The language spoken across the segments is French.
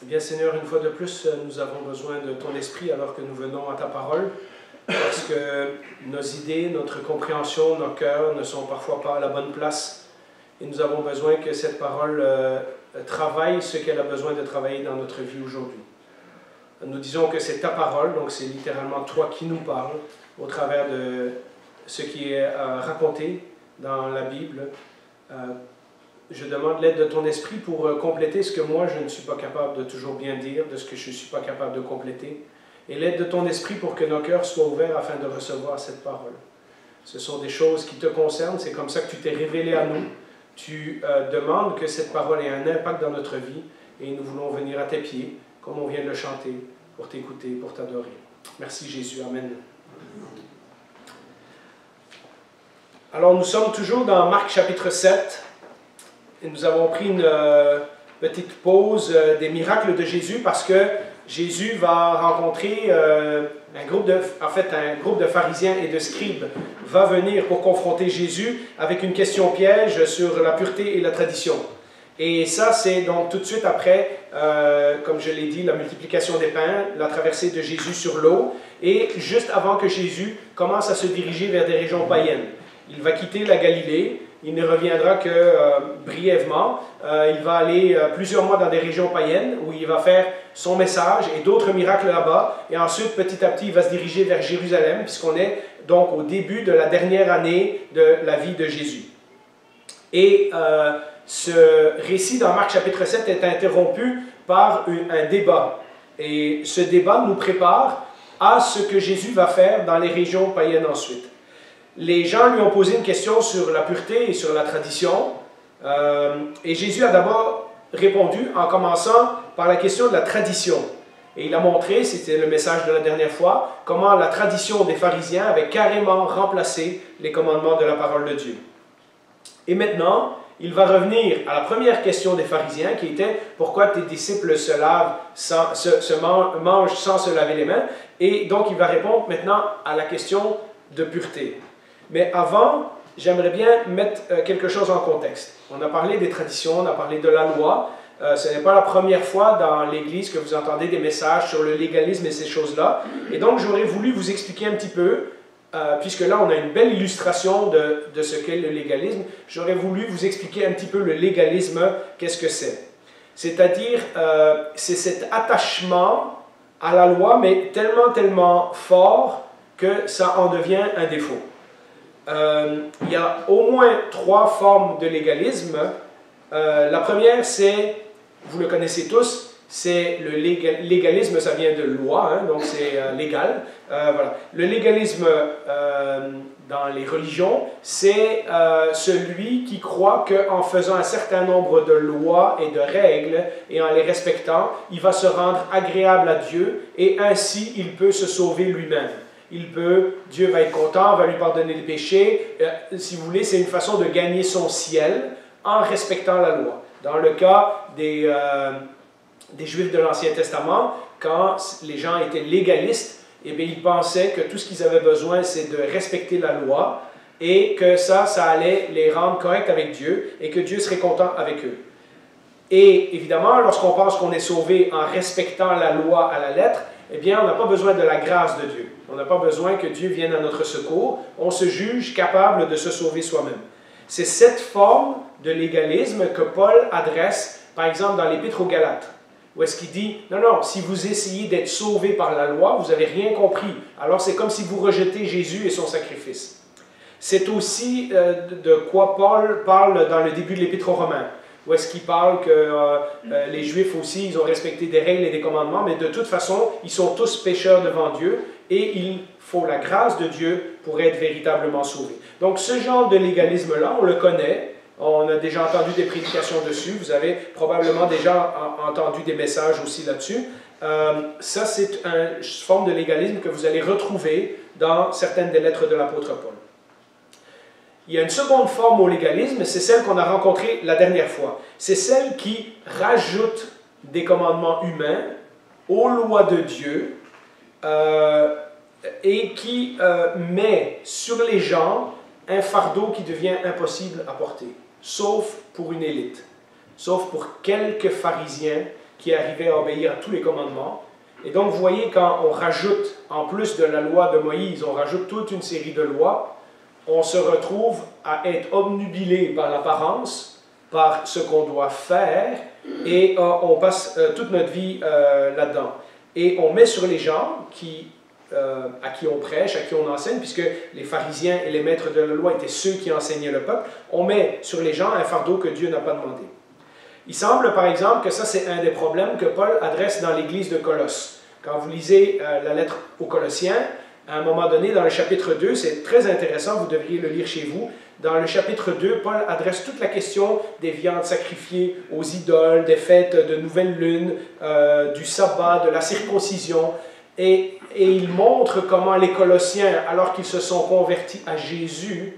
Eh bien, Seigneur, une fois de plus, nous avons besoin de ton esprit alors que nous venons à ta parole, parce que nos idées, notre compréhension, nos cœurs ne sont parfois pas à la bonne place. Et nous avons besoin que cette parole travaille ce qu'elle a besoin de travailler dans notre vie aujourd'hui. Nous disons que c'est ta parole, donc c'est littéralement toi qui nous parles au travers de ce qui est raconté dans la Bible. Je demande l'aide de ton esprit pour compléter ce que moi je ne suis pas capable de toujours bien dire, de ce que je ne suis pas capable de compléter, et l'aide de ton esprit pour que nos cœurs soient ouverts afin de recevoir cette parole. Ce sont des choses qui te concernent, c'est comme ça que tu t'es révélé à nous. Tu demandes que cette parole ait un impact dans notre vie, et nous voulons venir à tes pieds, comme on vient de le chanter, pour t'écouter, pour t'adorer. Merci Jésus, Amen. Alors nous sommes toujours dans Marc chapitre 7, et nous avons pris une petite pause des miracles de Jésus parce que Jésus va rencontrer un groupe de pharisiens et de scribes va venir pour confronter Jésus avec une question piège sur la pureté et la tradition. Et ça, c'est donc tout de suite après, comme je l'ai dit, la multiplication des pains, la traversée de Jésus sur l'eau, et juste avant que Jésus commence à se diriger vers des régions païennes. Il va quitter la Galilée, il ne reviendra que brièvement. Il va aller plusieurs mois dans des régions païennes où il va faire son message et d'autres miracles là-bas. Et ensuite, petit à petit, il va se diriger vers Jérusalem, puisqu'on est donc au début de la dernière année de la vie de Jésus. Et ce récit dans Marc chapitre 7 est interrompu par un débat. Et ce débat nous prépare à ce que Jésus va faire dans les régions païennes ensuite. Les gens lui ont posé une question sur la pureté et sur la tradition. Et Jésus a d'abord répondu en commençant par la question de la tradition. Et il a montré, c'était le message de la dernière fois, comment la tradition des pharisiens avait carrément remplacé les commandements de la parole de Dieu. Et maintenant, il va revenir à la première question des pharisiens qui était « Pourquoi tes disciples mangent sans se laver les mains ?» Et donc il va répondre maintenant à la question de pureté. Mais avant, j'aimerais bien mettre quelque chose en contexte. On a parlé des traditions, on a parlé de la loi. Ce n'est pas la première fois dans l'Église que vous entendez des messages sur le légalisme et ces choses-là. Et donc, j'aurais voulu vous expliquer un petit peu, puisque là, on a une belle illustration de ce qu'est le légalisme. J'aurais voulu vous expliquer un petit peu le légalisme, qu'est-ce que c'est. C'est-à-dire, c'est cet attachement à la loi, mais tellement fort que ça en devient un défaut. Il y a au moins 3 formes de légalisme. La première, c'est, vous le connaissez tous, c'est le légalisme, ça vient de loi, hein, donc c'est légal. Voilà. Le légalisme dans les religions, c'est celui qui croit qu'en faisant un certain nombre de lois et de règles et en les respectant, il va se rendre agréable à Dieu et ainsi il peut se sauver lui-même. Dieu va être content, va lui pardonner les péchés. Si vous voulez, c'est une façon de gagner son ciel en respectant la loi. Dans le cas des Juifs de l'Ancien Testament, quand les gens étaient légalistes, eh bien, ils pensaient que tout ce qu'ils avaient besoin, c'est de respecter la loi et que ça allait les rendre corrects avec Dieu et que Dieu serait content avec eux. Et évidemment, lorsqu'on pense qu'on est sauvé en respectant la loi à la lettre, eh bien, on n'a pas besoin de la grâce de Dieu. On n'a pas besoin que Dieu vienne à notre secours. On se juge capable de se sauver soi-même. C'est cette forme de légalisme que Paul adresse, par exemple, dans l'Épître aux Galates, où est-ce qu'il dit « Non, si vous essayez d'être sauvé par la loi, vous n'avez rien compris. Alors c'est comme si vous rejetez Jésus et son sacrifice. » C'est aussi de quoi Paul parle dans le début de l'Épître aux Romains, où est-ce qu'il parle que les Juifs aussi, ils ont respecté des règles et des commandements, mais de toute façon, ils sont tous pécheurs devant Dieu et il faut la grâce de Dieu pour être véritablement sauvés. Donc ce genre de légalisme-là, on le connaît, on a déjà entendu des prédications dessus, vous avez probablement déjà entendu des messages aussi là-dessus. Ça, c'est une forme de légalisme que vous allez retrouver dans certaines des lettres de l'apôtre Paul. Il y a une seconde forme au légalisme, c'est celle qu'on a rencontrée la dernière fois. C'est celle qui rajoute des commandements humains aux lois de Dieu et qui met sur les gens un fardeau qui devient impossible à porter, sauf pour une élite, sauf pour quelques pharisiens qui arrivaient à obéir à tous les commandements. Et donc, vous voyez, quand on rajoute, en plus de la loi de Moïse, on rajoute toute une série de lois, on se retrouve à être obnubilé par l'apparence, par ce qu'on doit faire, et on passe toute notre vie là-dedans. Et on met sur les gens à qui on prêche, à qui on enseigne, puisque les pharisiens et les maîtres de la loi étaient ceux qui enseignaient le peuple, on met sur les gens un fardeau que Dieu n'a pas demandé. Il semble, par exemple, que ça, c'est un des problèmes que Paul adresse dans l'église de Colosse. Quand vous lisez la lettre aux Colossiens, à un moment donné, dans le chapitre 2, c'est très intéressant, vous devriez le lire chez vous. Dans le chapitre 2, Paul adresse toute la question des viandes sacrifiées aux idoles, des fêtes de nouvelle lune, du sabbat, de la circoncision. Et il montre comment les Colossiens, alors qu'ils se sont convertis à Jésus,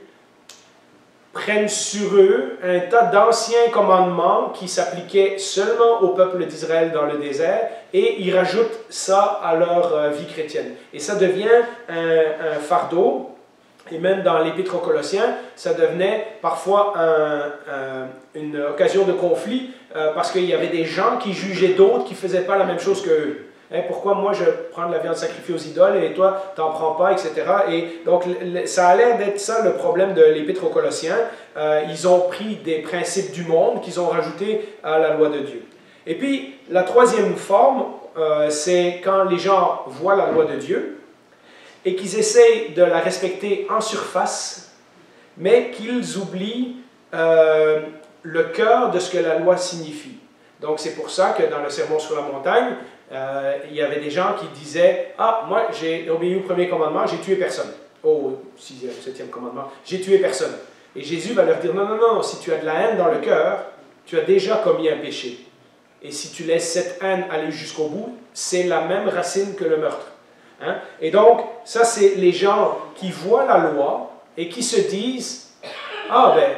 prennent sur eux un tas d'anciens commandements qui s'appliquaient seulement au peuple d'Israël dans le désert, et ils rajoutent ça à leur vie chrétienne. Et ça devient un fardeau, et même dans l'Épître aux Colossiens, ça devenait parfois une occasion de conflit, parce qu'il y avait des gens qui jugeaient d'autres qui ne faisaient pas la même chose qu'eux. Hein, pourquoi moi je prends de la viande sacrifiée aux idoles et toi tu n'en prends pas, etc. Et donc ça a l'air d'être ça le problème de l'Épître aux Colossiens. Ils ont pris des principes du monde qu'ils ont rajoutés à la loi de Dieu. Et puis la troisième forme, c'est quand les gens voient la loi de Dieu et qu'ils essayent de la respecter en surface, mais qu'ils oublient le cœur de ce que la loi signifie. Donc c'est pour ça que dans le Sermon sur la montagne, il y avait des gens qui disaient « Ah, moi j'ai obéi au premier commandement, j'ai tué personne. » Au sixième, septième commandement, « J'ai tué personne. » Et Jésus va leur dire « Non, non, non, si tu as de la haine dans le cœur, tu as déjà commis un péché. Et si tu laisses cette haine aller jusqu'au bout, c'est la même racine que le meurtre. Hein? » Et donc, ça c'est les gens qui voient la loi et qui se disent « Ah ben,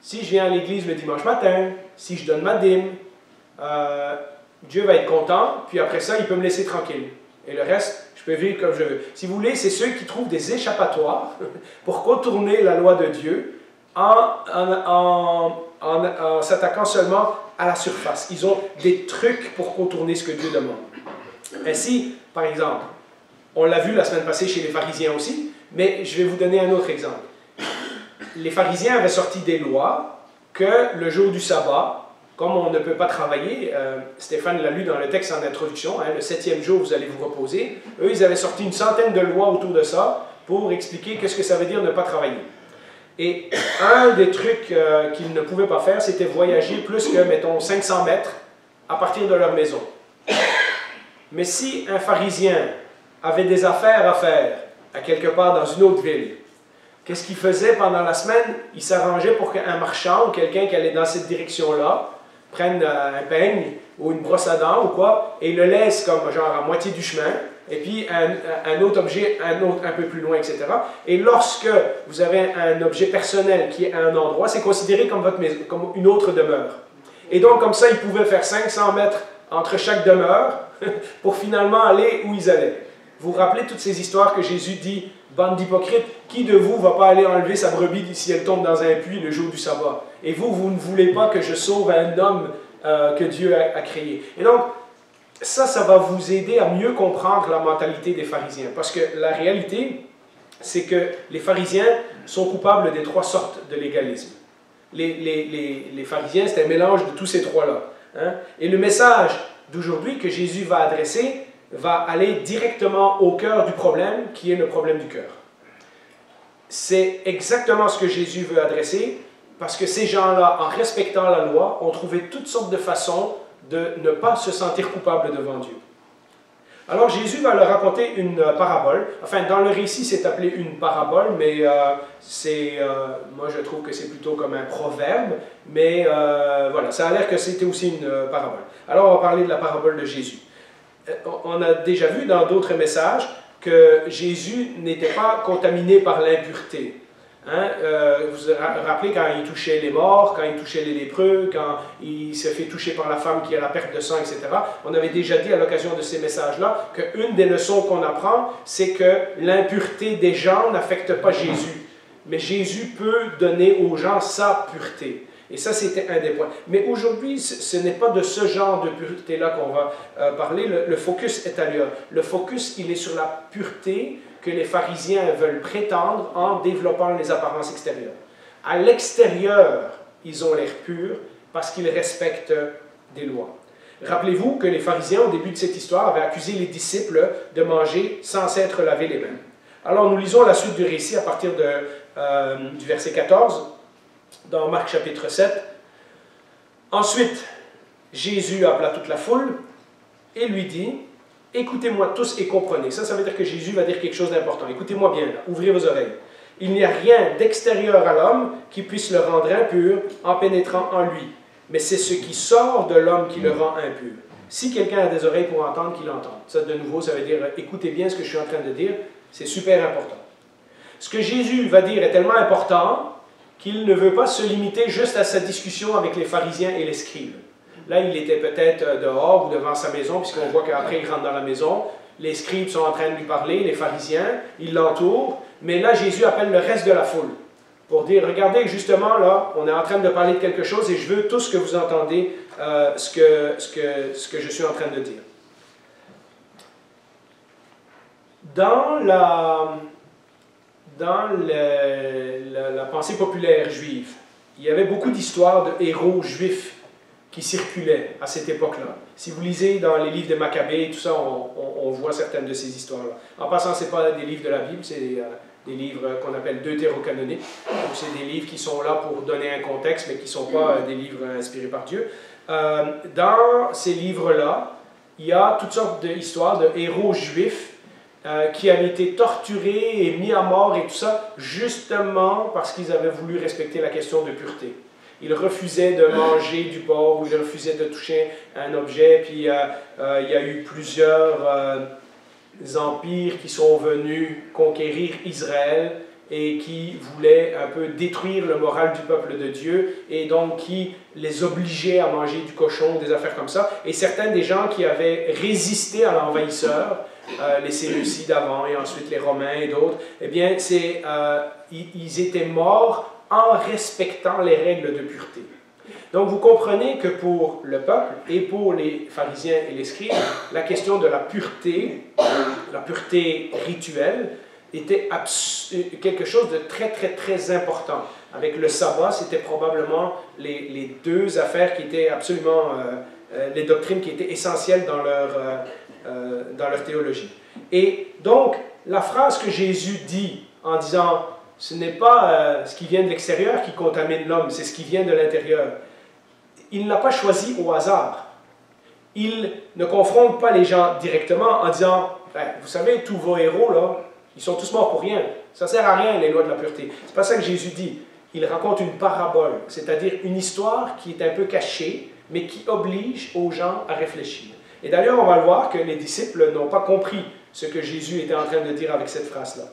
si je viens à l'église le dimanche matin, si je donne ma dîme, Dieu va être content, puis après ça, il peut me laisser tranquille. Et le reste, je peux vivre comme je veux. » Si vous voulez, c'est ceux qui trouvent des échappatoires pour contourner la loi de Dieu en s'attaquant seulement à la surface. Ils ont des trucs pour contourner ce que Dieu demande. Ainsi, par exemple, on l'a vu la semaine passée chez les pharisiens aussi, mais je vais vous donner un autre exemple. Les pharisiens avaient sorti des lois que le jour du sabbat, comme on ne peut pas travailler, Stéphane l'a lu dans le texte en introduction, hein, le 7e jour vous allez vous reposer, eux ils avaient sorti une centaine de lois autour de ça pour expliquer qu'est-ce que ça veut dire ne pas travailler. Et un des trucs qu'ils ne pouvaient pas faire, c'était voyager plus que, mettons, 500 mètres à partir de leur maison. Mais si un pharisien avait des affaires à faire à quelque part dans une autre ville, qu'est-ce qu'il faisait pendant la semaine? Il s'arrangeait pour qu'un marchand ou quelqu'un qui allait dans cette direction-là prenne un peigne ou une brosse à dents ou quoi, et le laisse comme genre à moitié du chemin, et puis un autre objet, un autre un peu plus loin, etc. Et lorsque vous avez un objet personnel qui est à un endroit, c'est considéré comme votre maison, comme une autre demeure. Et donc comme ça, ils pouvaient faire 500 mètres entre chaque demeure pour finalement aller où ils allaient. Vous vous rappelez toutes ces histoires que Jésus dit, bande d'hypocrites, qui de vous ne va pas aller enlever sa brebis si elle tombe dans un puits le jour du sabbat? Et vous, vous ne voulez pas que je sauve un homme que Dieu a créé. Et donc, ça va vous aider à mieux comprendre la mentalité des pharisiens. Parce que la réalité, c'est que les pharisiens sont coupables des trois sortes de légalisme. Les pharisiens, c'est un mélange de tous ces trois-là. Hein? Et le message d'aujourd'hui que Jésus va adresser va aller directement au cœur du problème, qui est le problème du cœur. C'est exactement ce que Jésus veut adresser, parce que ces gens-là, en respectant la loi, ont trouvé toutes sortes de façons de ne pas se sentir coupables devant Dieu. Alors Jésus va leur raconter une parabole. Enfin, dans le récit, c'est appelé une parabole, mais moi je trouve que c'est plutôt comme un proverbe, mais voilà, ça a l'air que c'était aussi une parabole. Alors on va parler de la parabole de Jésus. On a déjà vu dans d'autres messages que Jésus n'était pas contaminé par l'impureté. Hein? Vous vous rappelez quand il touchait les morts, quand il touchait les lépreux, quand il s'est fait toucher par la femme qui a la perte de sang, etc. On avait déjà dit à l'occasion de ces messages-là qu'une des leçons qu'on apprend, c'est que l'impureté des gens n'affecte pas Jésus. Mais Jésus peut donner aux gens sa pureté. Et ça, c'était un des points. Mais aujourd'hui, ce n'est pas de ce genre de pureté-là qu'on va parler. Le focus est ailleurs. Le focus, il est sur la pureté que les pharisiens veulent prétendre en développant les apparences extérieures. À l'extérieur, ils ont l'air purs parce qu'ils respectent des lois. Rappelez-vous que les pharisiens, au début de cette histoire, avaient accusé les disciples de manger sans s'être lavé les mains. Alors, nous lisons la suite du récit à partir du verset 14, dans Marc chapitre 7. Ensuite, Jésus appela toute la foule et lui dit, « Écoutez-moi tous et comprenez. » Ça veut dire que Jésus va dire quelque chose d'important. Écoutez-moi bien, là. Ouvrez vos oreilles. « Il n'y a rien d'extérieur à l'homme qui puisse le rendre impur en pénétrant en lui. Mais c'est ce qui sort de l'homme qui le rend impur. Si quelqu'un a des oreilles pour entendre, qu'il entende. » Ça, de nouveau, ça veut dire, écoutez bien ce que je suis en train de dire. C'est super important. Ce que Jésus va dire est tellement important qu'il ne veut pas se limiter juste à sa discussion avec les pharisiens et les scribes. Là, il était peut-être dehors ou devant sa maison, puisqu'on voit qu'après, il rentre dans la maison. Les scribes sont en train de lui parler, les pharisiens, ils l'entourent. Mais là, Jésus appelle le reste de la foule pour dire, regardez, justement, là, on est en train de parler de quelque chose et je veux tous que vous entendez ce que je suis en train de dire. Dans la pensée populaire juive, il y avait beaucoup d'histoires de héros juifs qui circulaient à cette époque-là. Si vous lisez dans les livres de Maccabée et tout ça, on voit certaines de ces histoires-là. En passant, ce n'est pas des livres de la Bible, c'est des livres qu'on appelle deutérocanoniques. C'est des livres qui sont là pour donner un contexte, mais qui ne sont pas des livres inspirés par Dieu. Dans ces livres-là, il y a toutes sortes d'histoires de héros juifs qui avaient été torturés et mis à mort et tout ça, justement parce qu'ils avaient voulu respecter la question de pureté. Ils refusaient de manger du porc ou ils refusaient de toucher un objet, puis il y a eu plusieurs empires qui sont venus conquérir Israël et qui voulaient un peu détruire le moral du peuple de Dieu et donc qui les obligeaient à manger du cochon, des affaires comme ça. Et certains des gens qui avaient résisté à l'envahisseur, les Séleucides avant et ensuite les Romains et d'autres, eh bien, ils étaient morts en respectant les règles de pureté. Donc vous comprenez que pour le peuple et pour les pharisiens et les scribes, la question de la pureté rituelle, était quelque chose de très, très, très important. Avec le sabbat, c'était probablement les deux affaires qui étaient absolument, les doctrines qui étaient essentielles dans leur théologie. Et donc, la phrase que Jésus dit en disant « ce n'est pas ce qui vient de l'extérieur qui contamine l'homme, c'est ce qui vient de l'intérieur », il ne l'a pas choisi au hasard. Il ne confronte pas les gens directement en disant « vous savez, tous vos héros, là, ils sont tous morts pour rien. Ça ne sert à rien, les lois de la pureté. » Ce n'est pas ça que Jésus dit. Il raconte une parabole, c'est-à-dire une histoire qui est un peu cachée, mais qui oblige aux gens à réfléchir. Et d'ailleurs, on va le voir que les disciples n'ont pas compris ce que Jésus était en train de dire avec cette phrase-là.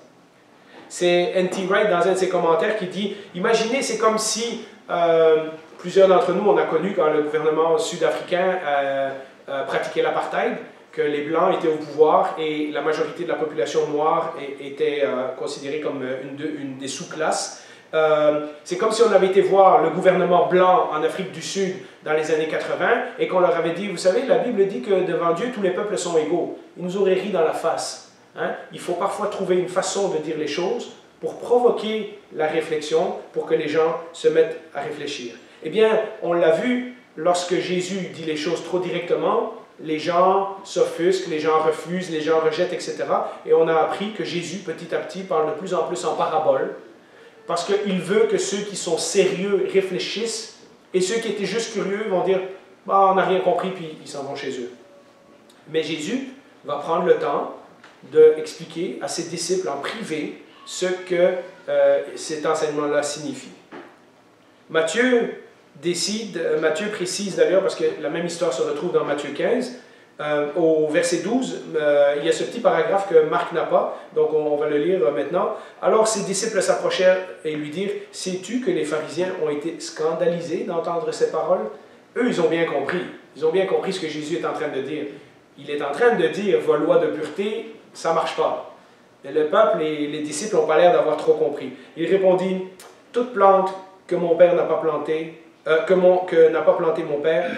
C'est N.T. Wright, dans un de ses commentaires, qui dit « Imaginez, c'est comme si plusieurs d'entre nous, on a connu quand le gouvernement sud-africain pratiquait l'apartheid, que les Blancs étaient au pouvoir et la majorité de la population noire était considérée comme une des sous-classes. C'est comme si on avait été voir le gouvernement blanc en Afrique du Sud dans les années 80 et qu'on leur avait dit, vous savez, la Bible dit que devant Dieu, tous les peuples sont égaux. Ils nous auraient ri dans la face. Hein? Il faut parfois trouver une façon de dire les choses pour provoquer la réflexion, pour que les gens se mettent à réfléchir. Eh bien, on l'a vu, lorsque Jésus dit les choses trop directement, les gens s'offusquent, les gens refusent, les gens rejettent, etc. Et on a appris que Jésus, petit à petit, parle de plus en plus en parabole, parce qu'il veut que ceux qui sont sérieux réfléchissent, et ceux qui étaient juste curieux vont dire « bah, on n'a rien compris », puis ils s'en vont chez eux. Mais Jésus va prendre le temps d'expliquer à ses disciples en privé ce que cet enseignement-là signifie. Matthieu précise d'ailleurs, parce que la même histoire se retrouve dans Matthieu 15, au verset 12, il y a ce petit paragraphe que Marc n'a pas, donc on va le lire maintenant. « Alors ses disciples s'approchèrent et lui dirent, « Sais-tu que les pharisiens ont été scandalisés d'entendre ces paroles? » Eux, ils ont bien compris. Ils ont bien compris ce que Jésus est en train de dire. Il est en train de dire, vos lois de pureté, ça ne marche pas. Mais le peuple et les disciples n'ont pas l'air d'avoir trop compris. Il répondit, « Toute plante que mon Père n'a pas plantée que n'a pas planté mon père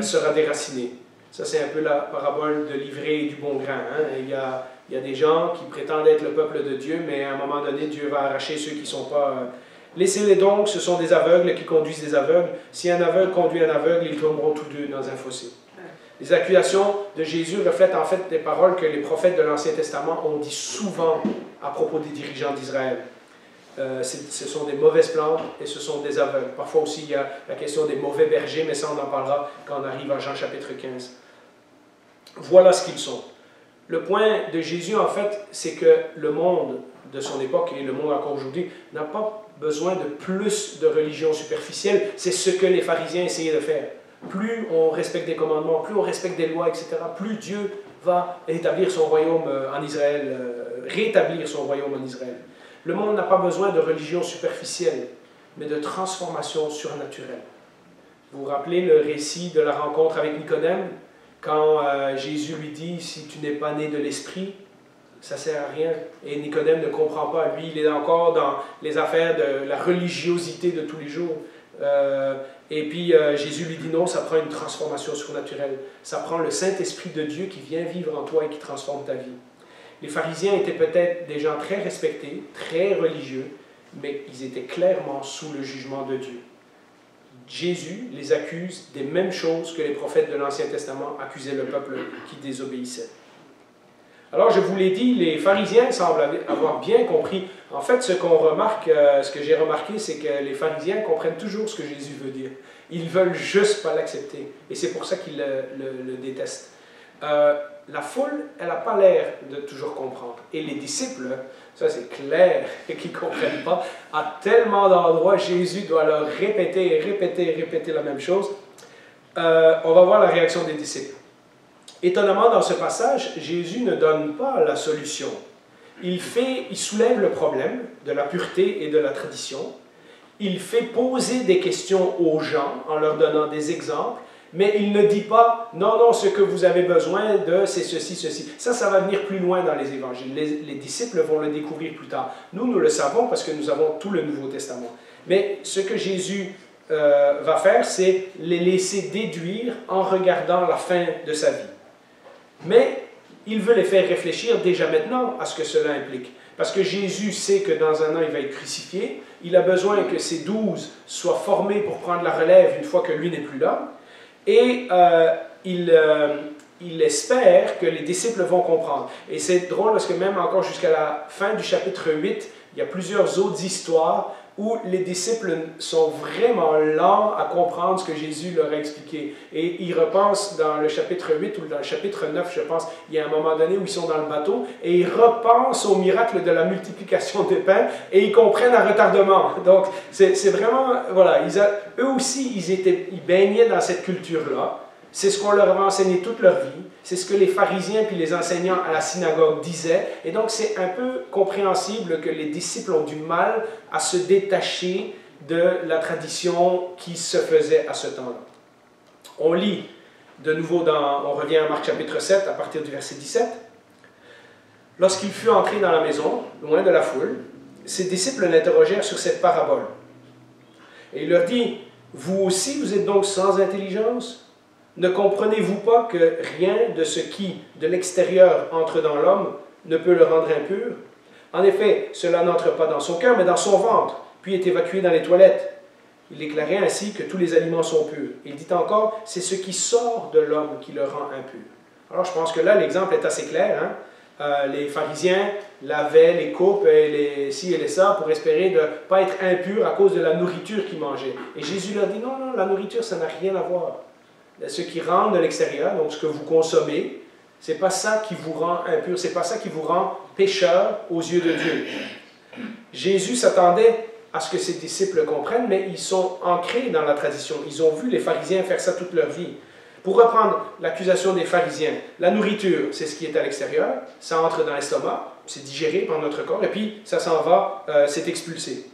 sera déraciné. Ça, c'est un peu la parabole de l'ivraie et du bon grain. Hein? Il y a des gens qui prétendent être le peuple de Dieu, mais à un moment donné, Dieu va arracher ceux qui ne sont pas... Laissez-les donc, ce sont des aveugles qui conduisent des aveugles. Si un aveugle conduit un aveugle, ils tomberont tous deux dans un fossé. Les accusations de Jésus reflètent en fait des paroles que les prophètes de l'Ancien Testament ont dit souvent à propos des dirigeants d'Israël. Ce sont des mauvaises plantes et ce sont des aveugles. Parfois aussi, il y a la question des mauvais bergers, mais ça, on en parlera quand on arrive à Jean chapitre 15. Voilà ce qu'ils sont. Le point de Jésus, en fait, c'est que le monde de son époque et le monde encore aujourd'hui n'a pas besoin de plus de religion superficielle. C'est ce que les pharisiens essayaient de faire. Plus on respecte des commandements, plus on respecte des lois, etc., plus Dieu va établir son royaume en Israël, rétablir son royaume en Israël. Le monde n'a pas besoin de religion superficielle, mais de transformation surnaturelle. Vous vous rappelez le récit de la rencontre avec Nicodème, quand Jésus lui dit « Si tu n'es pas né de l'Esprit, ça ne sert à rien. » Et Nicodème ne comprend pas. Lui, il est encore dans les affaires de la religiosité de tous les jours. Et puis Jésus lui dit non, ça prend une transformation surnaturelle. Ça prend le Saint-Esprit de Dieu qui vient vivre en toi et qui transforme ta vie. Les pharisiens étaient peut-être des gens très respectés, très religieux, mais ils étaient clairement sous le jugement de Dieu. Jésus les accuse des mêmes choses que les prophètes de l'Ancien Testament accusaient le peuple qui désobéissait. Alors, je vous l'ai dit, les pharisiens semblent avoir bien compris. En fait, ce que j'ai remarqué, c'est que les pharisiens comprennent toujours ce que Jésus veut dire. Ils ne veulent juste pas l'accepter. Et c'est pour ça qu'ils le détestent. La foule, elle n'a pas l'air de toujours comprendre. Et les disciples, ça c'est clair qu'ils ne comprennent pas. À tellement d'endroits, Jésus doit leur répéter la même chose. On va voir la réaction des disciples. Étonnamment, dans ce passage, Jésus ne donne pas la solution. Il soulève le problème de la pureté et de la tradition. Il fait poser des questions aux gens en leur donnant des exemples, mais il ne dit pas « Non, non, ce que vous avez besoin de, c'est ceci, ceci. » Ça va venir plus loin dans les évangiles. Les disciples vont le découvrir plus tard. Nous le savons parce que nous avons tout le Nouveau Testament. Mais ce que Jésus va faire, c'est les laisser déduire en regardant la fin de sa vie. Mais il veut les faire réfléchir déjà maintenant à ce que cela implique. Parce que Jésus sait que dans un an, il va être crucifié. Il a besoin que ses 12 soient formés pour prendre la relève une fois que lui n'est plus là. Et il espère que les disciples vont comprendre. Et c'est drôle parce que même encore jusqu'à la fin du chapitre 8, il y a plusieurs autres histoires où les disciples sont vraiment lents à comprendre ce que Jésus leur a expliqué. Et ils repensent dans le chapitre 8 ou dans le chapitre 9, je pense, il y a un moment donné où ils sont dans le bateau et ils repensent au miracle de la multiplication des pains et ils comprennent un retardement. Donc, c'est vraiment, voilà, eux aussi, ils baignaient dans cette culture-là. C'est ce qu'on leur a enseigné toute leur vie. C'est ce que les pharisiens puis les enseignants à la synagogue disaient. Et donc, c'est un peu compréhensible que les disciples ont du mal à se détacher de la tradition qui se faisait à ce temps-là. On lit de nouveau on revient à Marc chapitre 7 à partir du verset 17. Lorsqu'il fut entré dans la maison, loin de la foule, ses disciples l'interrogèrent sur cette parabole. Et il leur dit, « Vous aussi, vous êtes donc sans intelligence ? Ne comprenez-vous pas que rien de ce qui, de l'extérieur, entre dans l'homme ne peut le rendre impur? En effet, cela n'entre pas dans son cœur, mais dans son ventre, puis est évacué dans les toilettes. » Il déclarait ainsi que tous les aliments sont purs. Il dit encore, c'est ce qui sort de l'homme qui le rend impur. Alors je pense que là, l'exemple est assez clair. Les pharisiens lavaient les coupes, et les ci et les ça, pour espérer de ne pas être impurs à cause de la nourriture qu'ils mangeaient. Et Jésus leur dit, non, non, la nourriture, ça n'a rien à voir. Ce qui rentre de l'extérieur, donc ce que vous consommez, ce n'est pas ça qui vous rend impur, ce n'est pas ça qui vous rend pécheur aux yeux de Dieu. Jésus s'attendait à ce que ses disciples comprennent, mais ils sont ancrés dans la tradition. Ils ont vu les pharisiens faire ça toute leur vie. Pour reprendre l'accusation des pharisiens, la nourriture, c'est ce qui est à l'extérieur, ça entre dans l'estomac, c'est digéré par notre corps, et puis ça s'en va, c'est expulsé.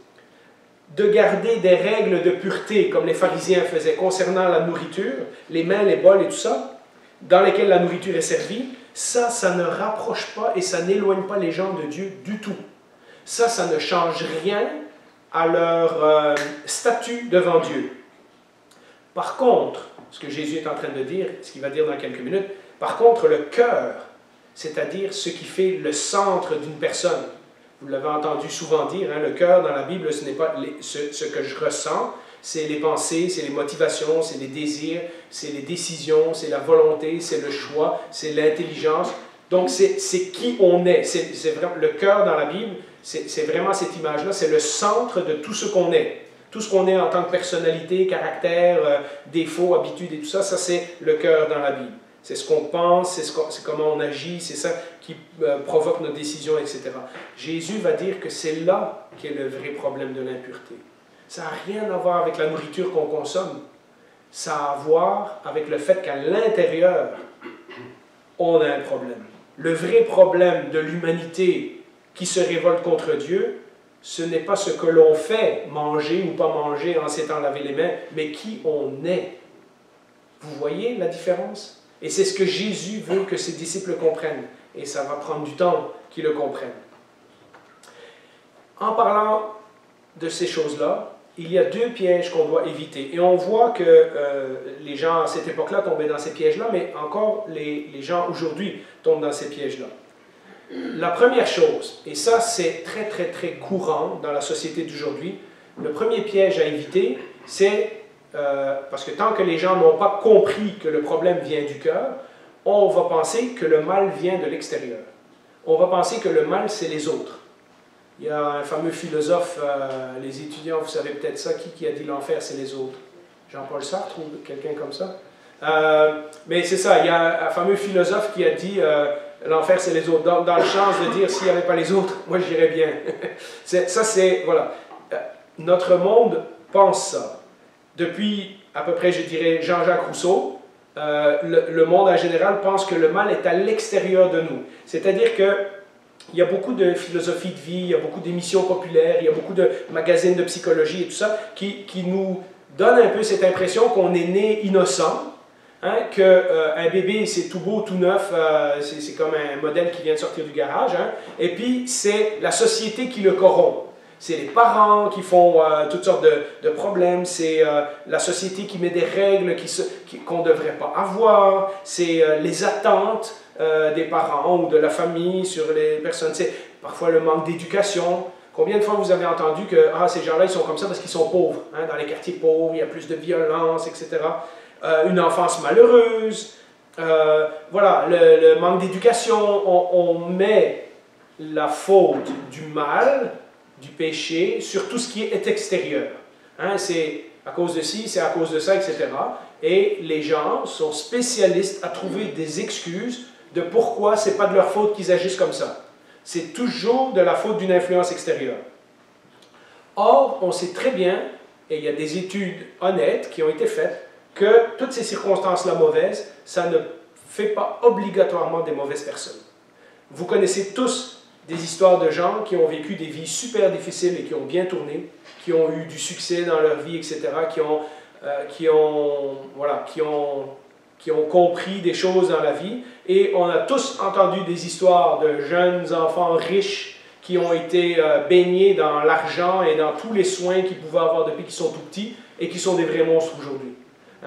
De garder des règles de pureté, comme les pharisiens faisaient concernant la nourriture, les mains, les bols et tout ça, dans lesquels la nourriture est servie, ça ne rapproche pas et ça n'éloigne pas les gens de Dieu du tout. Ça ne change rien à leur statut devant Dieu. Par contre, ce que Jésus est en train de dire, ce qu'il va dire dans quelques minutes, par contre, le cœur, c'est-à-dire ce qui fait le centre d'une personne. Vous l'avez entendu souvent dire, hein, le cœur dans la Bible, ce n'est pas ce que je ressens, c'est les pensées, c'est les motivations, c'est les désirs, c'est les décisions, c'est la volonté, c'est le choix, c'est l'intelligence. Donc, c'est qui on est. C'est vraiment, le cœur dans la Bible, c'est vraiment cette image-là, c'est le centre de tout ce qu'on est. Tout ce qu'on est en tant que personnalité, caractère, défauts, habitudes et tout ça, ça c'est le cœur dans la Bible. C'est ce qu'on pense, c'est comment on agit, c'est ça qui provoque nos décisions, etc. Jésus va dire que c'est là qu'est le vrai problème de l'impureté. Ça n'a rien à voir avec la nourriture qu'on consomme. Ça a à voir avec le fait qu'à l'intérieur, on a un problème. Le vrai problème de l'humanité qui se révolte contre Dieu, ce n'est pas ce que l'on fait, manger ou pas manger en s'étant lavé les mains, mais qui on est. Vous voyez la différence? Et c'est ce que Jésus veut que ses disciples comprennent. Et ça va prendre du temps qu'ils le comprennent. En parlant de ces choses-là, il y a deux pièges qu'on doit éviter. Et on voit que les gens à cette époque-là tombaient dans ces pièges-là, mais encore les gens aujourd'hui tombent dans ces pièges-là. La première chose, et ça c'est très très très courant dans la société d'aujourd'hui, le premier piège à éviter, c'est, parce que tant que les gens n'ont pas compris que le problème vient du cœur, on va penser que le mal vient de l'extérieur. On va penser que le mal c'est les autres. Il y a un fameux philosophe, les étudiants, vous savez peut-être ça, qui a dit l'enfer c'est les autres? Jean-Paul Sartre ou quelqu'un comme ça? Mais c'est ça, il y a un fameux philosophe qui a dit l'enfer c'est les autres. Dans le sens de dire s'il n'y avait pas les autres, moi j'irais bien. Ça c'est, voilà. Notre monde pense ça. Depuis à peu près, je dirais, Jean-Jacques Rousseau, le monde en général pense que le mal est à l'extérieur de nous. C'est-à-dire que il y a beaucoup de philosophie de vie, il y a beaucoup d'émissions populaires, il y a beaucoup de magazines de psychologie et tout ça qui nous donnent un peu cette impression qu'on est né innocent, hein, qu'un bébé c'est tout beau, tout neuf, c'est comme un modèle qui vient de sortir du garage, hein, et puis c'est la société qui le corrompt. C'est les parents qui font toutes sortes de problèmes, c'est la société qui met des règles qu'on ne devrait pas avoir, c'est les attentes des parents ou de la famille sur les personnes, c'est parfois le manque d'éducation. Combien de fois vous avez entendu que ces gens-là ils sont comme ça parce qu'ils sont pauvres, hein, dans les quartiers pauvres, il y a plus de violence, etc. Une enfance malheureuse, voilà, le manque d'éducation, on met la faute du mal, du péché, sur tout ce qui est extérieur. Hein, c'est à cause de ci, c'est à cause de ça, etc. Et les gens sont spécialistes à trouver des excuses de pourquoi c'est pas de leur faute qu'ils agissent comme ça. C'est toujours de la faute d'une influence extérieure. Or, on sait très bien, et il y a des études honnêtes qui ont été faites, que toutes ces circonstances-là mauvaises, ça ne fait pas obligatoirement des mauvaises personnes. Vous connaissez tous des histoires de gens qui ont vécu des vies super difficiles et qui ont bien tourné, qui ont eu du succès dans leur vie, etc., qui ont compris des choses dans la vie. Et on a tous entendu des histoires de jeunes enfants riches qui ont été baignés dans l'argent et dans tous les soins qu'ils pouvaient avoir depuis qu'ils sont tout petits et qui sont des vrais monstres aujourd'hui.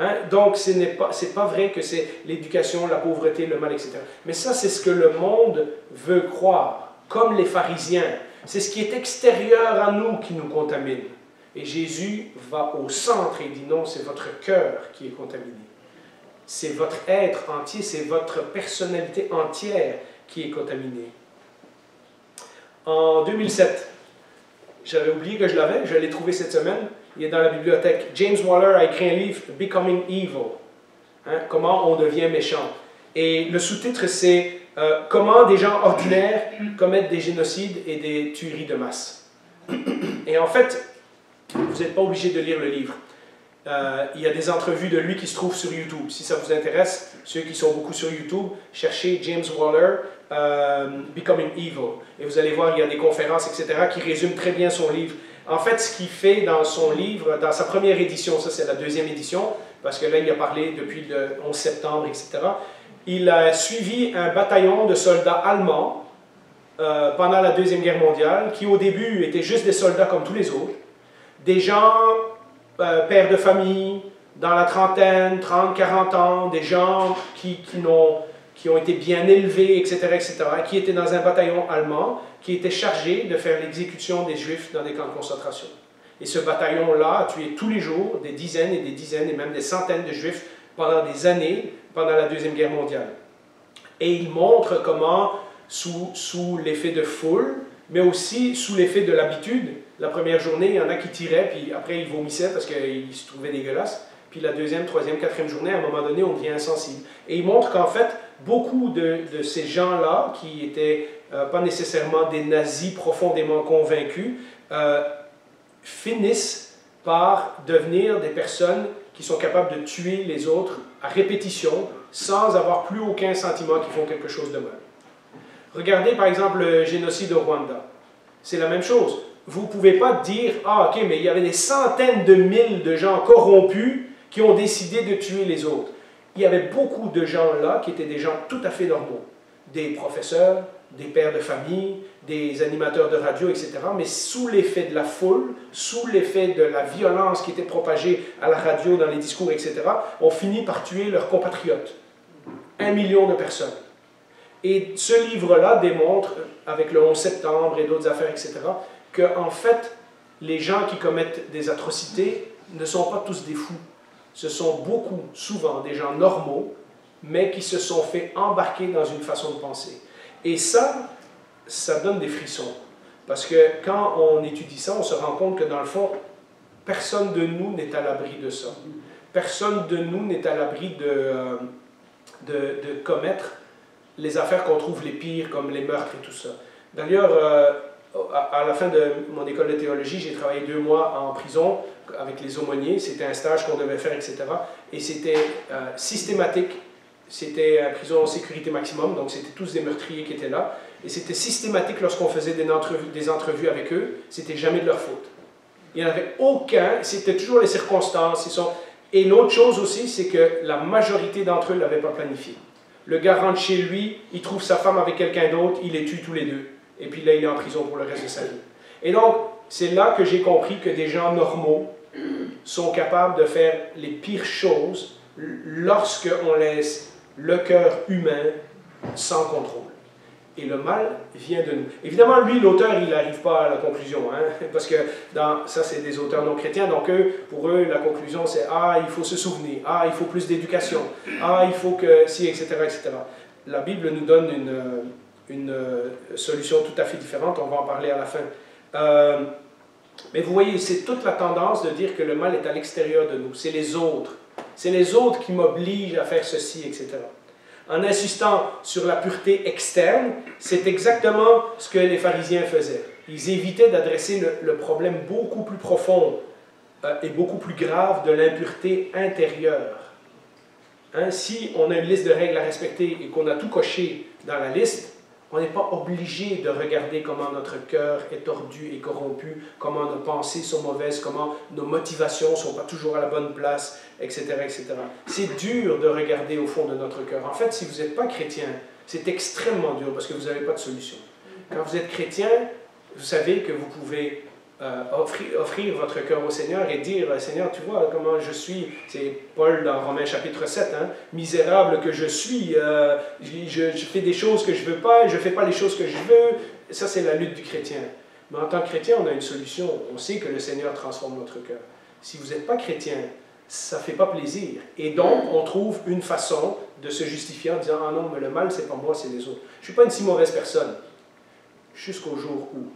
Hein? Donc, ce n'est pas vrai que c'est l'éducation, la pauvreté, le mal, etc. Mais ça, c'est ce que le monde veut croire. Comme les pharisiens. C'est ce qui est extérieur à nous qui nous contamine. Et Jésus va au centre et dit non, c'est votre cœur qui est contaminé. C'est votre être entier, c'est votre personnalité entière qui est contaminée. En 2007, j'avais oublié que je l'avais, je l'ai trouvé cette semaine, il est dans la bibliothèque. James Waller a écrit un livre, Becoming Evil. Hein, comment on devient méchant. Et le sous-titre c'est comment des gens ordinaires commettent des génocides et des tueries de masse. Et en fait, vous n'êtes pas obligé de lire le livre. Il y a des entrevues de lui qui se trouvent sur YouTube. Si ça vous intéresse, ceux qui sont beaucoup sur YouTube, cherchez James Waller, Becoming Evil. Et vous allez voir, il y a des conférences, etc., qui résument très bien son livre. En fait, ce qu'il fait dans son livre, dans sa première édition, ça c'est la deuxième édition, parce que là, il a parlé depuis le 11 septembre, etc., il a suivi un bataillon de soldats allemands pendant la Deuxième Guerre mondiale, qui au début étaient juste des soldats comme tous les autres, des gens, pères de famille, dans la trentaine, 30, 40 ans, des gens qui ont été bien élevés, etc., qui étaient dans un bataillon allemand, qui était chargé de faire l'exécution des Juifs dans des camps de concentration. Et ce bataillon-là a tué tous les jours des dizaines et même des centaines de Juifs pendant des années, pendant la Deuxième Guerre mondiale. Et il montre comment, sous l'effet de foule, mais aussi sous l'effet de l'habitude, la première journée, il y en a qui tiraient, puis après ils vomissaient parce qu'ils se trouvaient dégueulasses. Puis la deuxième, troisième, quatrième journée, à un moment donné, on devient insensible. Et il montre qu'en fait, beaucoup de ces gens-là, qui n'étaient pas nécessairement des nazis profondément convaincus, finissent par devenir des personnes qui sont capables de tuer les autres à répétition, sans avoir plus aucun sentiment qu'ils font quelque chose de mal. Regardez par exemple le génocide au Rwanda. C'est la même chose. Vous ne pouvez pas dire « Ah, ok, mais il y avait des centaines de mille de gens corrompus qui ont décidé de tuer les autres. » Il y avait beaucoup de gens là qui étaient des gens tout à fait normaux. Des professeurs, des pères de famille, des animateurs de radio, etc. Mais sous l'effet de la foule, sous l'effet de la violence qui était propagée à la radio, dans les discours, etc., on finit par tuer leurs compatriotes. 1 million de personnes. Et ce livre-là démontre, avec le 11 septembre et d'autres affaires, etc., qu'en fait, les gens qui commettent des atrocités ne sont pas tous des fous. Ce sont beaucoup, souvent, des gens normaux, mais qui se sont fait embarquer dans une façon de penser. Et ça donne des frissons. Parce que quand on étudie ça, on se rend compte que dans le fond, personne de nous n'est à l'abri de ça. Personne de nous n'est à l'abri de commettre les affaires qu'on trouve les pires, comme les meurtres et tout ça. D'ailleurs, à la fin de mon école de théologie, j'ai travaillé 2 mois en prison avec les aumôniers. C'était un stage qu'on devait faire, etc. Et c'était systématique. C'était une prison en sécurité maximum, donc c'était tous des meurtriers qui étaient là. Et c'était systématique lorsqu'on faisait des entrevues avec eux, c'était jamais de leur faute. Il n'y en avait aucun, c'était toujours les circonstances. Et l'autre chose aussi, c'est que la majorité d'entre eux ne l'avaient pas planifié. Le gars rentre chez lui, il trouve sa femme avec quelqu'un d'autre, il les tue tous les deux. Et puis là, il est en prison pour le reste de sa vie. Et donc, c'est là que j'ai compris que des gens normaux sont capables de faire les pires choses lorsqu'on laisse le cœur humain sans contrôle. Et le mal vient de nous. Évidemment, lui, l'auteur, il n'arrive pas à la conclusion, hein, parce que ça, c'est des auteurs non chrétiens, donc pour eux, la conclusion, c'est « Ah, il faut se souvenir. Ah, il faut plus d'éducation. Ah, il faut que... si, etc., etc. » La Bible nous donne une solution tout à fait différente, on va en parler à la fin. Mais vous voyez, c'est toute la tendance de dire que le mal est à l'extérieur de nous. C'est les autres. C'est les autres qui m'obligent à faire ceci, etc. En insistant sur la pureté externe, c'est exactement ce que les pharisiens faisaient. Ils évitaient d'adresser le problème beaucoup plus profond et beaucoup plus grave de l'impureté intérieure. Hein, si on a une liste de règles à respecter et qu'on a tout coché dans la liste, on n'est pas obligé de regarder comment notre cœur est tordu et corrompu, comment nos pensées sont mauvaises, comment nos motivations ne sont pas toujours à la bonne place, etc., etc. C'est dur de regarder au fond de notre cœur. En fait, si vous n'êtes pas chrétien, c'est extrêmement dur parce que vous n'avez pas de solution. Quand vous êtes chrétien, vous savez que vous pouvez offrir votre cœur au Seigneur et dire « Seigneur, tu vois comment je suis ». C'est Paul dans Romains chapitre 7, hein, « Misérable que je suis, je fais des choses que je ne veux pas, je ne fais pas les choses que je veux ». Ça, c'est la lutte du chrétien. Mais en tant que chrétien, on a une solution. On sait que le Seigneur transforme notre cœur. Si vous n'êtes pas chrétien, ça ne fait pas plaisir. Et donc, on trouve une façon de se justifier en disant « Ah non, mais le mal, c'est pas moi, c'est les autres. Je ne suis pas une si mauvaise personne. » Jusqu'au jour où...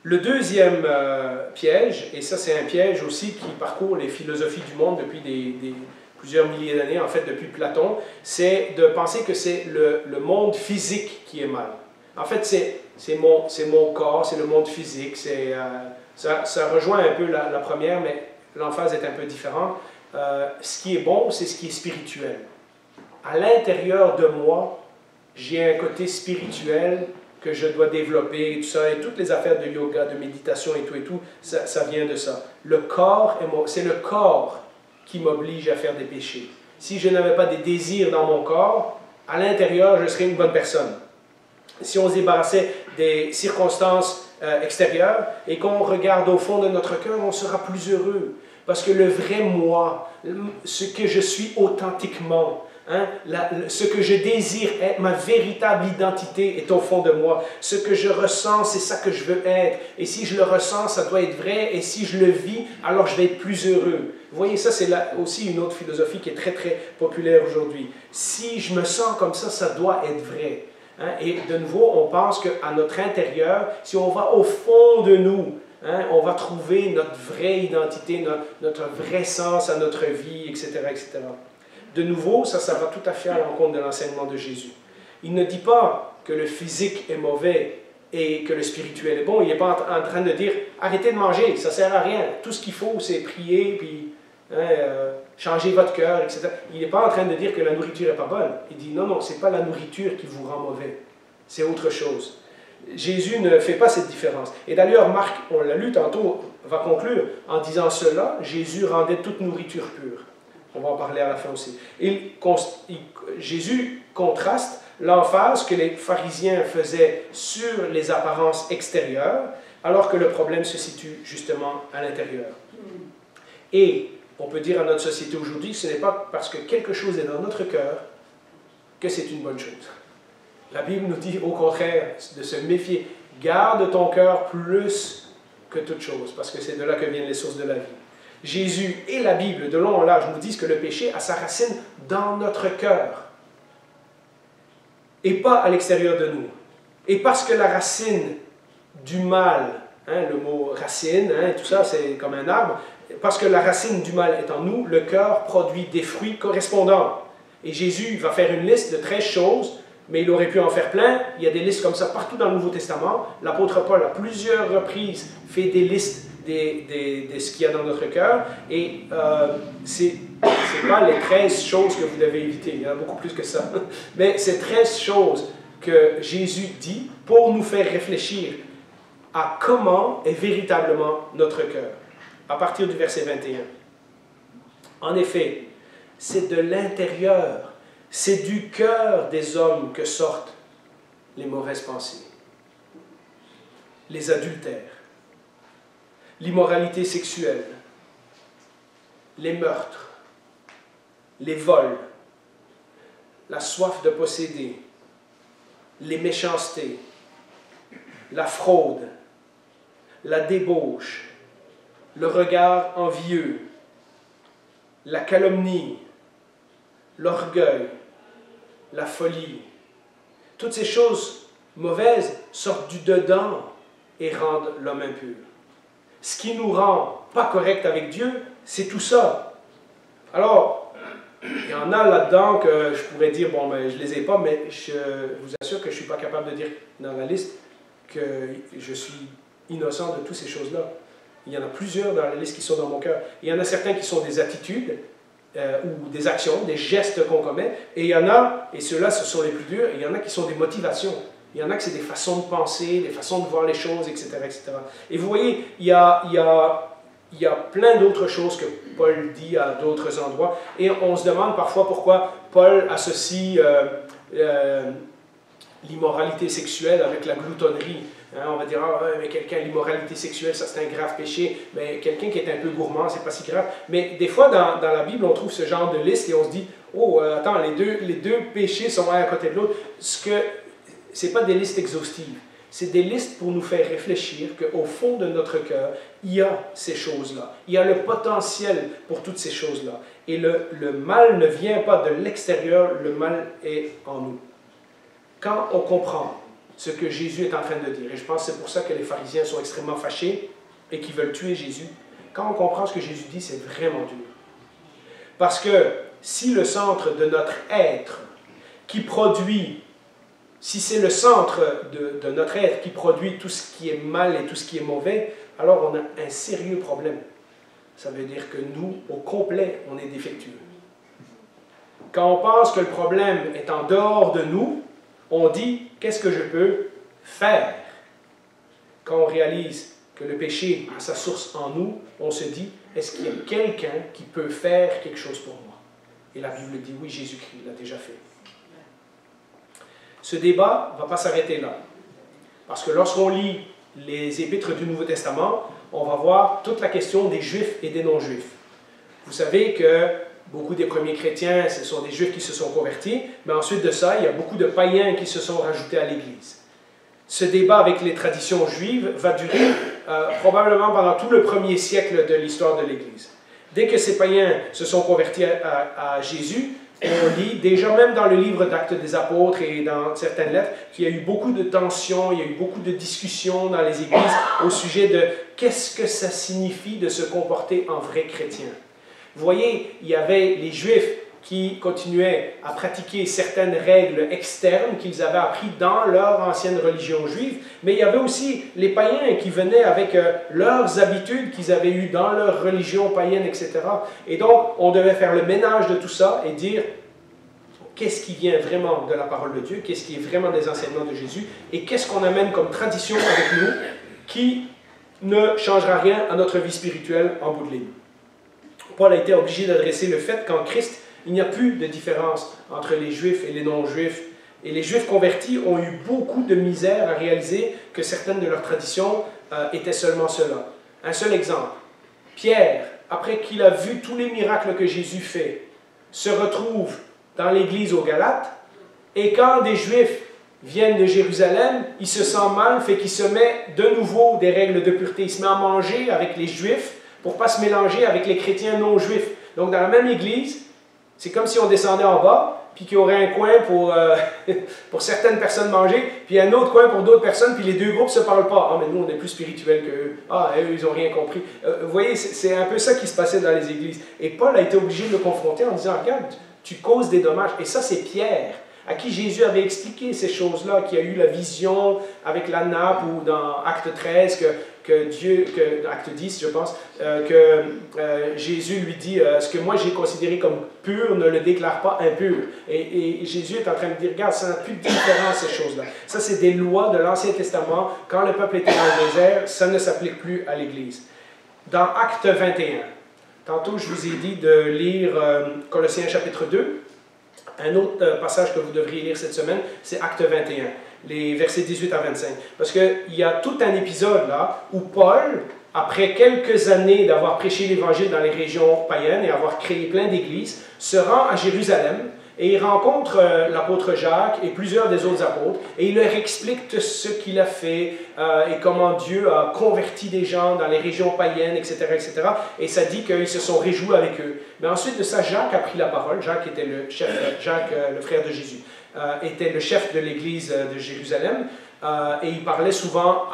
Le deuxième piège, et ça c'est un piège aussi qui parcourt les philosophies du monde depuis plusieurs milliers d'années, en fait depuis Platon, c'est de penser que c'est le monde physique qui est mal. En fait c'est mon corps, c'est le monde physique, ça rejoint un peu la première, mais l'emphase est un peu différente. Ce qui est bon, c'est ce qui est spirituel. À l'intérieur de moi, j'ai un côté spirituel que je dois développer, et tout ça, et toutes les affaires de yoga, de méditation et tout, ça vient de ça. Le corps, c'est le corps qui m'oblige à faire des péchés. Si je n'avais pas des désirs dans mon corps, à l'intérieur, je serais une bonne personne. Si on se débarrassait des circonstances extérieures et qu'on regarde au fond de notre cœur, on sera plus heureux. Parce que le vrai moi, ce que je suis authentiquement, hein, ce que je désire être, ma véritable identité est au fond de moi. Ce que je ressens, c'est ça que je veux être. Et si je le ressens, ça doit être vrai. Et si je le vis, alors je vais être plus heureux. Vous voyez, ça c'est aussi une autre philosophie qui est très très populaire aujourd'hui. Si je me sens comme ça doit être vrai. Hein? Et de nouveau, on pense qu'à notre intérieur, si on va au fond de nous, hein, on va trouver notre vraie identité, notre vrai sens à notre vie, etc., etc. De nouveau, ça va tout à fait à l'encontre de l'enseignement de Jésus. Il ne dit pas que le physique est mauvais et que le spirituel est bon. Il n'est pas en train de dire « arrêtez de manger, ça ne sert à rien. Tout ce qu'il faut, c'est prier, puis changer votre cœur, etc. » Il n'est pas en train de dire que la nourriture n'est pas bonne. Il dit « non, non, ce n'est pas la nourriture qui vous rend mauvais. C'est autre chose. » Jésus ne fait pas cette différence. Et d'ailleurs, Marc, on l'a lu tantôt, va conclure en disant cela, Jésus rendait toute nourriture pure. On va en parler à la fin aussi. Jésus contraste l'emphase que les pharisiens faisaient sur les apparences extérieures, alors que le problème se situe justement à l'intérieur. Et on peut dire à notre société aujourd'hui, ce n'est pas parce que quelque chose est dans notre cœur que c'est une bonne chose. La Bible nous dit au contraire de se méfier. Garde ton cœur plus que toute chose, parce que c'est de là que viennent les sources de la vie. Jésus et la Bible, de long en large, nous disent que le péché a sa racine dans notre cœur et pas à l'extérieur de nous. Et parce que la racine du mal, hein, le mot racine, hein, tout ça, c'est comme un arbre, parce que la racine du mal est en nous, le cœur produit des fruits correspondants. Et Jésus va faire une liste de 13 choses, mais il aurait pu en faire plein. Il y a des listes comme ça partout dans le Nouveau Testament. L'apôtre Paul, à plusieurs reprises, fait des listes de ce qu'il y a dans notre cœur. Et ce n'est pas les 13 choses que vous devez éviter. Il y en a beaucoup plus que ça. Mais c'est 13 choses que Jésus dit pour nous faire réfléchir à comment est véritablement notre cœur. À partir du verset 21. En effet, c'est de l'intérieur, c'est du cœur des hommes que sortent les mauvaises pensées, les adultères, l'immoralité sexuelle, les meurtres, les vols, la soif de posséder, les méchancetés, la fraude, la débauche, le regard envieux, la calomnie, l'orgueil, la folie. Toutes ces choses mauvaises sortent du dedans et rendent l'homme impur. Ce qui nous rend pas correct avec Dieu, c'est tout ça. Alors, il y en a là-dedans que je pourrais dire, bon, ben, je ne les ai pas, mais je vous assure que je ne suis pas capable de dire dans la liste que je suis innocent de toutes ces choses-là. Il y en a plusieurs dans la liste qui sont dans mon cœur. Il y en a certains qui sont des attitudes ou des actions, des gestes qu'on commet. Et il y en a, et ceux-là, ce sont les plus durs, et il y en a qui sont des motivations. Il y en a que c'est des façons de penser, des façons de voir les choses, etc. etc. Et vous voyez, il y a plein d'autres choses que Paul dit à d'autres endroits. Et on se demande parfois pourquoi Paul associe l'immoralité sexuelle avec la gloutonnerie. Hein, on va dire, ah, mais quelqu'un, l'immoralité sexuelle, ça c'est un grave péché. Mais quelqu'un qui est un peu gourmand, c'est pas si grave. Mais des fois, dans la Bible, on trouve ce genre de liste et on se dit, oh, attends, les deux péchés sont un à côté de l'autre. Ce n'est pas des listes exhaustives. C'est des listes pour nous faire réfléchir qu'au fond de notre cœur, il y a ces choses-là. Il y a le potentiel pour toutes ces choses-là. Et le mal ne vient pas de l'extérieur, le mal est en nous. Quand on comprend ce que Jésus est en train de dire, et je pense que c'est pour ça que les pharisiens sont extrêmement fâchés et qu'ils veulent tuer Jésus, quand on comprend ce que Jésus dit, c'est vraiment dur. Parce que si le centre de notre être qui produit, si c'est le centre de notre être qui produit tout ce qui est mal et tout ce qui est mauvais, alors on a un sérieux problème. Ça veut dire que nous, au complet, on est défectueux. Quand on pense que le problème est en dehors de nous, on dit, qu'est-ce que je peux faire? Quand on réalise que le péché a sa source en nous, on se dit, est-ce qu'il y a quelqu'un qui peut faire quelque chose pour moi? Et la Bible dit, oui, Jésus-Christ l'a déjà fait. Ce débat ne va pas s'arrêter là. Parce que lorsqu'on lit les épîtres du Nouveau Testament, on va voir toute la question des Juifs et des non-Juifs. Vous savez que beaucoup des premiers chrétiens, ce sont des Juifs qui se sont convertis, mais ensuite de ça, il y a beaucoup de païens qui se sont rajoutés à l'Église. Ce débat avec les traditions juives va durer probablement pendant tout le premier siècle de l'histoire de l'Église. Dès que ces païens se sont convertis à Jésus, on lit déjà même dans le livre d'Actes des Apôtres et dans certaines lettres qu'il y a eu beaucoup de tensions, il y a eu beaucoup de discussions dans les églises au sujet de qu'est-ce que ça signifie de se comporter en vrai chrétien. Vous voyez, il y avait les Juifs qui continuaient à pratiquer certaines règles externes qu'ils avaient apprises dans leur ancienne religion juive, mais il y avait aussi les païens qui venaient avec leurs habitudes qu'ils avaient eues dans leur religion païenne, etc. Et donc, on devait faire le ménage de tout ça et dire qu'est-ce qui vient vraiment de la parole de Dieu, qu'est-ce qui est vraiment des enseignements de Jésus, et qu'est-ce qu'on amène comme tradition avec nous qui ne changera rien à notre vie spirituelle en bout de ligne. Paul a été obligé d'adresser le fait qu'en Christ, il n'y a plus de différence entre les Juifs et les non-Juifs. Et les Juifs convertis ont eu beaucoup de misère à réaliser que certaines de leurs traditions étaient seulement cela. Un seul exemple. Pierre, après qu'il a vu tous les miracles que Jésus fait, se retrouve dans l'église aux Galates, et quand des Juifs viennent de Jérusalem, il se sent mal, fait qu'il se met de nouveau des règles de pureté. Il se met à manger avec les Juifs pour ne pas se mélanger avec les chrétiens non-juifs. Donc dans la même église, c'est comme si on descendait en bas, puis qu'il y aurait un coin pour certaines personnes manger, puis un autre coin pour d'autres personnes, puis les deux groupes ne se parlent pas. Ah, mais nous, on est plus spirituels qu'eux. Ah, eux, ils n'ont rien compris. Vous voyez, c'est un peu ça qui se passait dans les églises. Et Paul a été obligé de le confronter en disant, regarde, tu causes des dommages. Et ça, c'est Pierre, à qui Jésus avait expliqué ces choses-là, qui a eu la vision avec la nappe, ou dans Acte 13, Acte 10, je pense, Jésus lui dit ce que moi j'ai considéré comme pur ne le déclare pas impur. Et Jésus est en train de dire, regarde, ça n'a plus de différence ces choses-là. Ça, c'est des lois de l'Ancien Testament. Quand le peuple était dans le désert, ça ne s'applique plus à l'Église. Dans Acte 21, tantôt je vous ai dit de lire Colossiens chapitre 2. Un autre passage que vous devriez lire cette semaine, c'est Acte 21. Les versets 18 à 25. Parce qu'il y a tout un épisode là où Paul, après quelques années d'avoir prêché l'Évangile dans les régions païennes et avoir créé plein d'églises, se rend à Jérusalem et il rencontre l'apôtre Jacques et plusieurs des autres apôtres et il leur explique tout ce qu'il a fait et comment Dieu a converti des gens dans les régions païennes, etc., etc. Et ça dit qu'ils se sont réjouis avec eux. Mais ensuite de ça, Jacques a pris la parole. Jacques était le chef, Jacques, le frère de Jésus. Était le chef de l'église de Jérusalem et il parlait souvent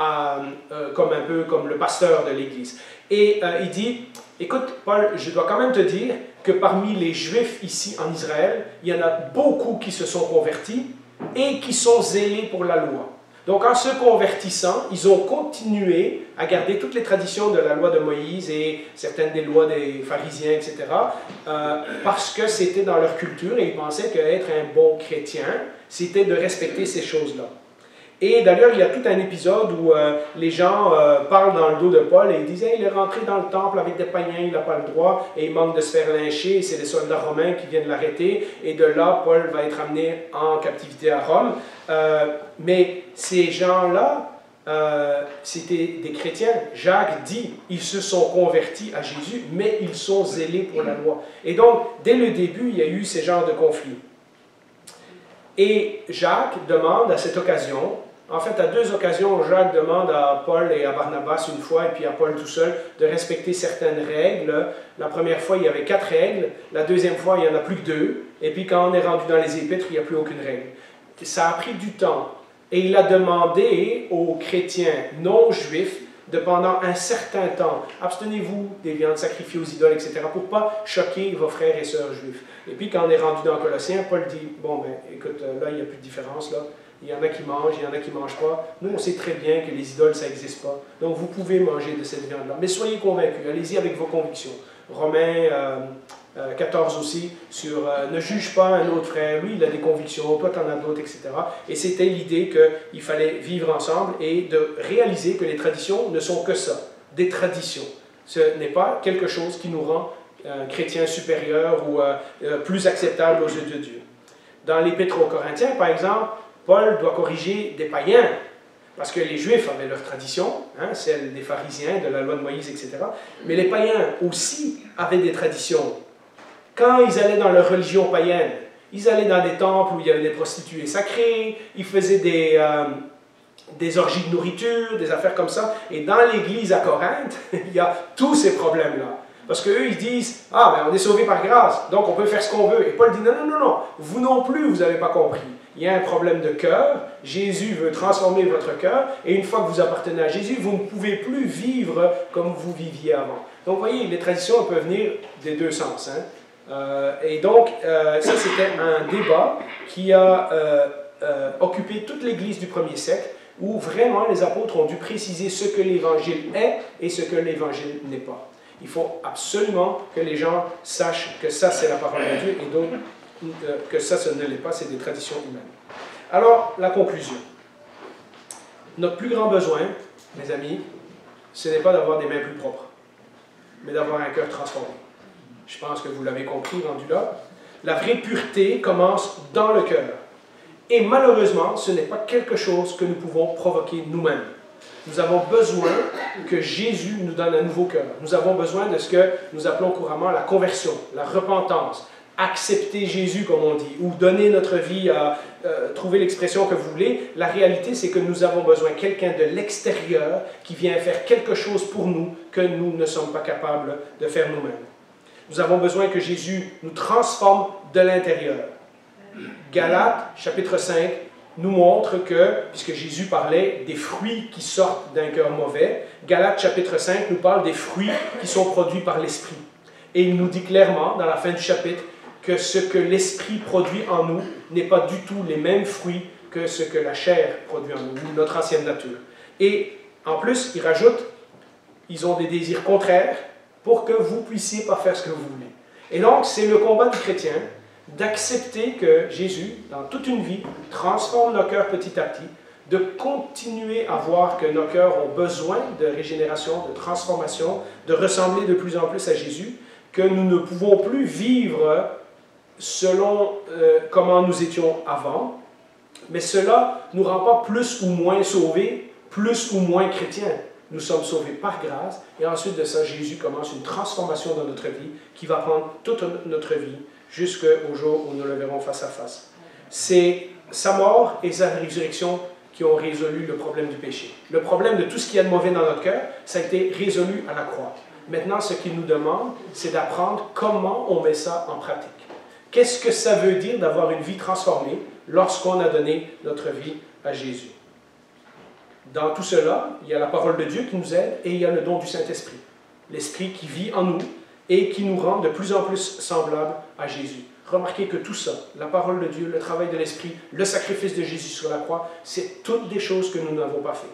comme un peu comme le pasteur de l'église. Et il dit, écoute Paul, je dois quand même te dire que parmi les Juifs ici en Israël, il y en a beaucoup qui se sont convertis et qui sont zélés pour la loi. Donc en se convertissant, ils ont continué à garder toutes les traditions de la loi de Moïse et certaines des lois des pharisiens, etc. Parce que c'était dans leur culture et ils pensaient qu'être un bon chrétien, c'était de respecter ces choses-là. Et d'ailleurs, il y a tout un épisode où les gens parlent dans le dos de Paul et ils disent hey, « il est rentré dans le temple avec des païens, il n'a pas le droit et il manque de se faire lyncher et c'est les soldats romains qui viennent l'arrêter et de là, Paul va être amené en captivité à Rome. » Mais ces gens-là, c'était des chrétiens. Jacques dit ils se sont convertis à Jésus, mais ils sont zélés pour la loi. Et donc, dès le début, il y a eu ces genres de conflits. Et Jacques demande à cette occasion, en fait, à deux occasions, Jacques demande à Paul et à Barnabas une fois, et puis à Paul tout seul, de respecter certaines règles. La première fois, il y avait 4 règles. La deuxième fois, il n'y en a plus que 2. Et puis, quand on est rendu dans les épîtres, il n'y a plus aucune règle. Ça a pris du temps. Et il a demandé aux chrétiens non-juifs de pendant un certain temps, abstenez-vous des viandes sacrifiées aux idoles, etc., pour ne pas choquer vos frères et sœurs juifs. Et puis, quand on est rendu dans Colossiens, Paul dit, bon, ben, écoute, là, il n'y a plus de différence, là. Il y en a qui mangent, il y en a qui ne mangent pas. Nous, on sait très bien que les idoles, ça n'existe pas. Donc, vous pouvez manger de cette viande-là. Mais soyez convaincus, allez-y avec vos convictions. Romains 14 aussi, sur ne juge pas un autre frère, lui, il a des convictions, toi, tu en as d'autres, etc. Et c'était l'idée qu'il fallait vivre ensemble et de réaliser que les traditions ne sont que ça, des traditions. Ce n'est pas quelque chose qui nous rend chrétiens supérieurs ou plus acceptables aux yeux de Dieu. Dans l'Épître aux Corinthiens, par exemple, Paul doit corriger des païens Parce que les Juifs avaient leur tradition, hein, celle des pharisiens, de la loi de Moïse, etc. Mais les païens aussi avaient des traditions. Quand ils allaient dans leur religion païenne, ils allaient dans des temples où il y avait des prostituées sacrées, ils faisaient des orgies de nourriture, des affaires comme ça. Et dans l'église à Corinthe, il y a tous ces problèmes-là. Parce qu'eux, ils disent, ah, ben on est sauvés par grâce, donc on peut faire ce qu'on veut. Et Paul dit, non, non, non, non, vous non plus, vous n'avez pas compris. Il y a un problème de cœur, Jésus veut transformer votre cœur, et une fois que vous appartenez à Jésus, vous ne pouvez plus vivre comme vous viviez avant. Donc, vous voyez, les traditions peuvent venir des deux sens. Hein. Et donc, ça, c'était un débat qui a occupé toute l'Église du premier siècle, où vraiment les apôtres ont dû préciser ce que l'Évangile est et ce que l'Évangile n'est pas. Il faut absolument que les gens sachent que ça, c'est la parole de Dieu, et donc que ça ne l'est pas, c'est des traditions humaines. Alors, la conclusion. Notre plus grand besoin, mes amis, ce n'est pas d'avoir des mains plus propres, mais d'avoir un cœur transformé. Je pense que vous l'avez compris, rendu là. La vraie pureté commence dans le cœur. Et malheureusement, ce n'est pas quelque chose que nous pouvons provoquer nous-mêmes. Nous avons besoin que Jésus nous donne un nouveau cœur. Nous avons besoin de ce que nous appelons couramment la conversion, la repentance. Accepter Jésus, comme on dit, ou donner notre vie à trouver l'expression que vous voulez. La réalité, c'est que nous avons besoin de quelqu'un de l'extérieur qui vient faire quelque chose pour nous que nous ne sommes pas capables de faire nous-mêmes. Nous avons besoin que Jésus nous transforme de l'intérieur. Galates, chapitre 5, nous montre que, puisque Jésus parlait des fruits qui sortent d'un cœur mauvais, Galates, chapitre 5, nous parle des fruits qui sont produits par l'Esprit. Et il nous dit clairement, dans la fin du chapitre, que ce que l'Esprit produit en nous n'est pas du tout les mêmes fruits que ce que la chair produit en nous, notre ancienne nature. Et en plus, il rajoute, ils ont des désirs contraires pour que vous ne puissiez pas faire ce que vous voulez. Et donc, c'est le combat du chrétien d'accepter que Jésus, dans toute une vie, transforme nos cœurs petit à petit, de continuer à voir que nos cœurs ont besoin de régénération, de transformation, de ressembler de plus en plus à Jésus, que nous ne pouvons plus vivre selon comment nous étions avant, mais cela ne nous rend pas plus ou moins sauvés, plus ou moins chrétiens. Nous sommes sauvés par grâce, et ensuite de ça, Jésus commence une transformation dans notre vie qui va prendre toute notre vie jusqu'au jour où nous le verrons face à face. C'est sa mort et sa résurrection qui ont résolu le problème du péché. Le problème de tout ce qu'il y a de mauvais dans notre cœur, ça a été résolu à la croix. Maintenant, ce qu'il nous demande, c'est d'apprendre comment on met ça en pratique. Qu'est-ce que ça veut dire d'avoir une vie transformée lorsqu'on a donné notre vie à Jésus? Dans tout cela, il y a la parole de Dieu qui nous aide et il y a le don du Saint-Esprit. L'Esprit qui vit en nous et qui nous rend de plus en plus semblables à Jésus. Remarquez que tout ça, la parole de Dieu, le travail de l'Esprit, le sacrifice de Jésus sur la croix, c'est toutes des choses que nous n'avons pas faites.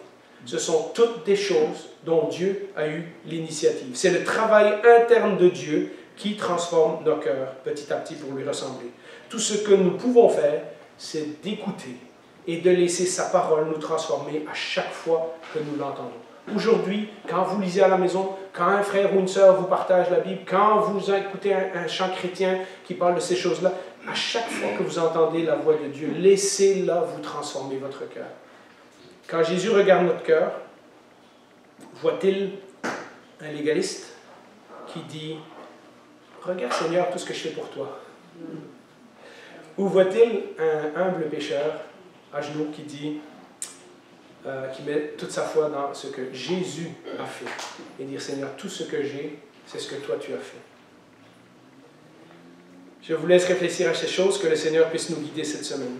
Ce sont toutes des choses dont Dieu a eu l'initiative. C'est le travail interne de Dieu qui transforme nos cœurs petit à petit pour lui ressembler. Tout ce que nous pouvons faire, c'est d'écouter et de laisser sa parole nous transformer à chaque fois que nous l'entendons. Aujourd'hui, quand vous lisez à la maison, quand un frère ou une sœur vous partage la Bible, quand vous écoutez un chant chrétien qui parle de ces choses-là, à chaque fois que vous entendez la voix de Dieu, laissez-la vous transformer votre cœur. Quand Jésus regarde notre cœur, voit-il un légaliste qui dit « Regarde Seigneur tout ce que je fais pour toi » ou voit-il un humble pécheur à genoux qui dit qui met toute sa foi dans ce que Jésus a fait et dire « Seigneur, tout ce que j'ai, c'est ce que toi tu as fait ». Je vous laisse réfléchir à ces choses, que le Seigneur puisse nous guider cette semaine.